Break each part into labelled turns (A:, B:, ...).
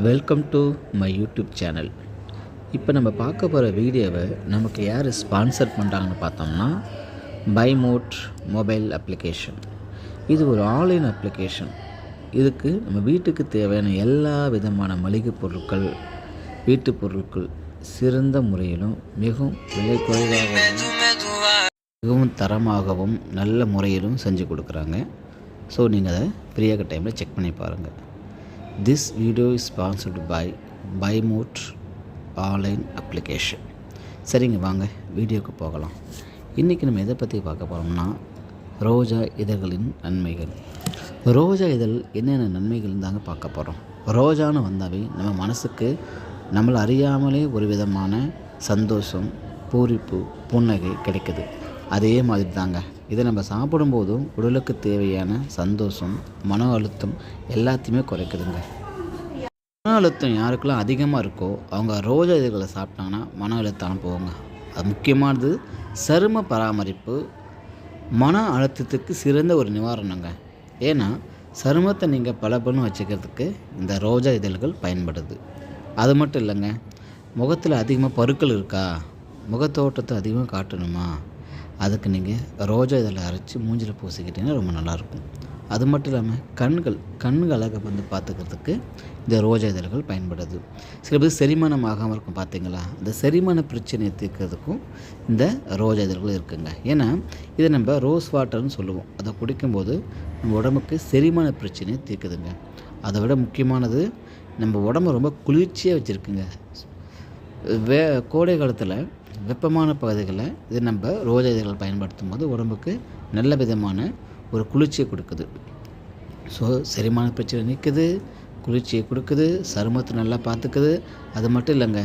A: Welcome to my YouTube channel. இப்போ நம்ம பார்க்க போகிற வீடியோவை நமக்கு யார் ஸ்பான்சர் பண்ணுறாங்கன்னு பார்த்தோம்னா பைமோட் மொபைல் அப்ளிகேஷன். இது ஒரு ஆன்லைன் அப்ளிகேஷன். இதுக்கு நம்ம வீட்டுக்கு தேவையான எல்லா விதமான மளிகை பொருட்கள், வீட்டு பொருட்கள் சிறந்த முறையிலும் மிகவும் விலை குறைவாகவும் மிகவும் தரமாகவும் நல்ல முறையிலும் செஞ்சு கொடுக்குறாங்க. ஸோ நீங்கள் அதை ஃப்ரீயாக டைமில் செக் பண்ணி பாருங்கள். This video is sponsored by Buymote online application. சரிங்க, வாங்க வீடியோக்கு போகலாம். இன்றைக்கி நம்ம எதை பற்றி பார்க்க போகிறோம்னா ரோஜா இதழ்களின் நன்மைகள். ரோஜா இதழ் என்னென்ன நன்மைகள் தாங்க பார்க்க போகிறோம். ரோஜான்னு வந்தாவே நம்ம மனசுக்கு நம்மளை அறியாமலே ஒரு விதமான சந்தோஷம், பூரிப்பு, புன்னகை கிடைக்குது. அதே மாதிரி தாங்க இதை நம்ம சாப்பிடும்போதும் உடலுக்கு தேவையான சந்தோஷம், மன அழுத்தம் எல்லாத்தையுமே குறைக்குதுங்க. மன அழுத்தம் யாருக்கெல்லாம் அதிகமாக இருக்கோ அவங்க ரோஜா இதழ்களை சாப்பிட்டாங்கன்னா மன அழுத்தம் போவாங்க. அது முக்கியமானது சரும பராமரிப்பு, மன அழுத்தத்துக்கு சிறந்த ஒரு நிவாரணங்க. ஏன்னா சருமத்தை நீங்கள் பளபளன்னு வச்சுக்கிறதுக்கு இந்த ரோஜா இதழ்கள் பயன்படுது. அது மட்டும் இல்லைங்க, முகத்தில் அதிகமாக பருக்கள் இருக்கா, முகத்தோட்டத்தை அதிகமாக காட்டணுமா, அதுக்கு நீங்கள் ரோஜா இதழை அரைச்சி மூஞ்சில் பூசிக்கிட்டிங்கன்னா ரொம்ப நல்லாயிருக்கும். அது மட்டும் இல்லாமல் கண்கள் அழகை வந்து பார்த்துக்கிறதுக்கு இந்த ரோஜா இதழ்கள் பயன்படுது. சில பேர் செரிமானம் ஆகாமல் இருக்கும் பார்த்தீங்களா, இந்த செரிமான பிரச்சனையை தீர்க்கிறதுக்கும் இந்த ரோஜா இதழ்கள் இருக்குங்க. ஏன்னா இதை நம்ம ரோஸ் வாட்டர்னு சொல்லுவோம். அதை குடிக்கும்போது நம்ம உடம்புக்கு செரிமான பிரச்சனையை தீர்க்குதுங்க. அதை விட முக்கியமானது நம்ம உடம்பு ரொம்ப குளிர்ச்சியாக வச்சுருக்குங்க. கோடை காலத்தில் வெப்பமான பகுதிகளில் இது நம்ம ரோஜா இதழ்கள் பயன்படுத்தும் போது உடம்புக்கு நல்ல விதமான ஒரு குளிர்ச்சியை கொடுக்குது. ஸோ செரிமான பிரச்சனை நிற்குது, குளிர்ச்சியை கொடுக்குது, சருமத்தை நல்லா பார்த்துக்குது. அது மட்டும் இல்லைங்க,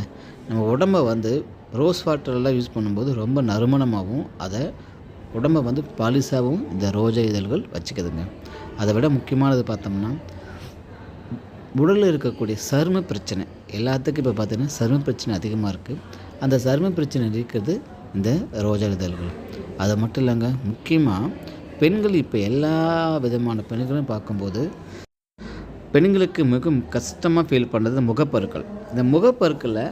A: நம்ம உடம்பை வந்து ரோஸ் வாட்டரெல்லாம் யூஸ் பண்ணும்போது ரொம்ப நறுமணமாகவும் அதை உடம்பை வந்து பாலிஷாகவும் இந்த ரோஜா இதழ்கள் வச்சுக்குதுங்க. அதை விட முக்கியமானது பார்த்தோம்னா உடலில் இருக்கக்கூடிய சரும பிரச்சனை எல்லாத்துக்கும் இப்போ பார்த்தீங்கன்னா சரும பிரச்சனை அதிகமாக இருக்குது. அந்த சரும பிரச்சனை இருக்கிறது இந்த ரோஜா இதழ்கள். அது மட்டும் இல்லைங்க, முக்கியமாக பெண்கள் இப்போ எல்லா விதமான பெண்களும் பார்க்கும்போது பெண்களுக்கு மிகவும் கஷ்டமாக ஃபீல் பண்ணுறது முகப்பருக்கள். இந்த முகப்பருக்களை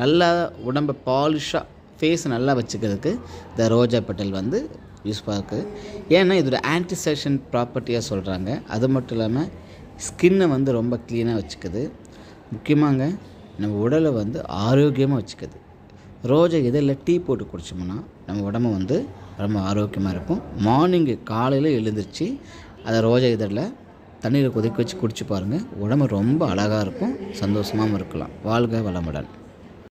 A: நல்லா உடம்பை பாலிஷாக ஃபேஸ் நல்லா வச்சுக்கிறதுக்கு இந்த ரோஜா பெட்டல் வந்து யூஸ்ஃபுல்லாக இருக்குது. ஏன்னா இதோட ஆன்டிசெப்ஷன் ப்ராப்பர்ட்டியாக சொல்கிறாங்க. அது மட்டும் இல்லாமல் ஸ்கின்னை வந்து ரொம்ப க்ளீனாக வச்சுக்குது. முக்கியமாங்க நம்ம உடலை வந்து ஆரோக்கியமாக வச்சுக்குது. ரோஜா இதழில் டீ போட்டு குடிச்சோம்னா நம்ம உடம்பு வந்து ரொம்ப ஆரோக்கியமாக இருக்கும். மார்னிங்கு காலையில் எழுந்திரிச்சு அதை ரோஜா இதழில் தண்ணீரை கொதிக்க வச்சு குடிச்சு பாருங்கள், உடம்பு ரொம்ப அழகாக இருக்கும், சந்தோஷமாகவும் இருக்கலாம். வாழ்க வளமுடன்.